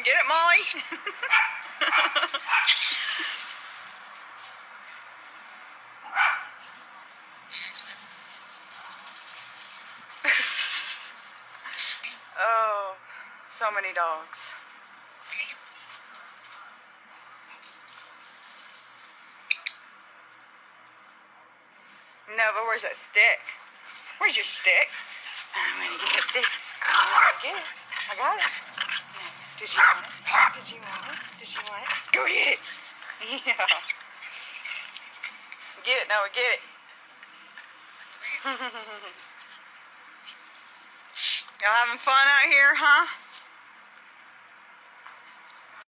Get it, Molly? Oh, so many dogs. No, but where's that stick? Where's your stick? I'm gonna get that stick. I'm gonna get it. I got it. Did you want it? Did you want it? Did you want it? Go get it. Yeah. Get it, Noah, get it. Y'all having fun out here, huh?